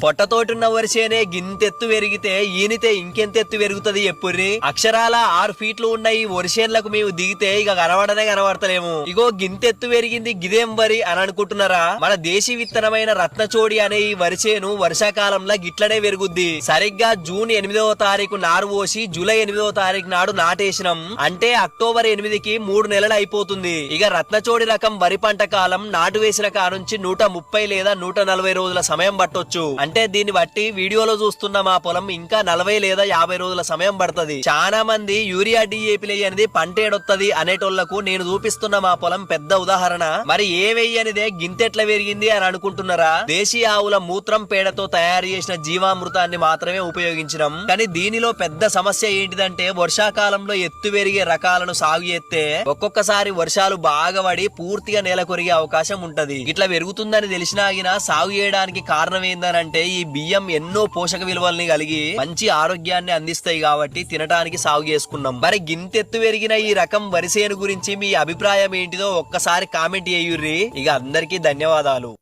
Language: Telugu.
పొట్టతోటున్న వరిసేనే గింతెత్తు పెరిగితే ఈనితే ఇంకెంతెత్తు పెరుగుతుంది ఎప్పుర్రి. అక్షరాల 6 ఫీట్లు ఉన్న ఈ వరిసేన్లకు మేము దిగితే ఇక కనబడనే కనబడతలేము. ఇగో గింతెత్తు పెరిగింది గిదేం వరి అని అనుకుంటున్నారా? మన దేశీ విత్తనమైన రత్నచోడి అనే ఈ వరిసేను వర్షాకాలంలో గిట్లనే పెరుగుద్ది. సరిగ్గా జూన్ 8వ తారీఖు నారు పోసి జూలై 8వ తారీఖు నాడు నాటేసినాం అంటే అక్టోబర్ 8కి 3 నెలలు అయిపోతుంది. ఇక రత్నచోడి రకం వరి పంట కాలం నాటు వేసిన కానుంచి 130 లేదా 140 రోజుల సమయం పట్టొచ్చు. అంటే దీన్ని బట్టి వీడియోలో చూస్తున్న మా పొలం ఇంకా 40 లేదా 50 రోజుల సమయం పడుతుంది. చాలా మంది యూరియా డిఏపి అనేది పంట ఏడొత్తది అనేటోళ్లకు నేను చూపిస్తున్న మా పొలం పెద్ద ఉదాహరణ. మరి ఏ వెయ్యనిదే గింతెట్ల పెరిగింది అని అనుకుంటున్నారా? దేశీ ఆవుల మూత్రం పేడతో తయారు చేసిన జీవామృతాన్ని మాత్రమే ఉపయోగించినాం. కానీ దీనిలో పెద్ద సమస్య ఏంటిదంటే వర్షాకాలంలో ఎత్తు పెరిగే రకాలను సాగు చేస్తే ఒక్కొక్కసారి వర్షాలు బాగా పడి పూర్తిగా నేల కొరిగే అవకాశం ఉంటది. ఇట్లా పెరుగుతుందని తెలిసినాగినా సాగు చేయడానికి కారణం ఏందనంటే ఈ బియ్యం ఎన్నో పోషక విలువల్ని కలిగి మంచి ఆరోగ్యాన్ని అందిస్తాయి కాబట్టి తినడానికి సాగు చేసుకున్నాం. మరి గింతెత్తు పెరిగిన ఈ రకం వరిసేను గురించి మీ అభిప్రాయం ఏంటిదో ఒక్కసారి కామెంట్ చేయుర్రి. ఇక అందరికీ ధన్యవాదాలు.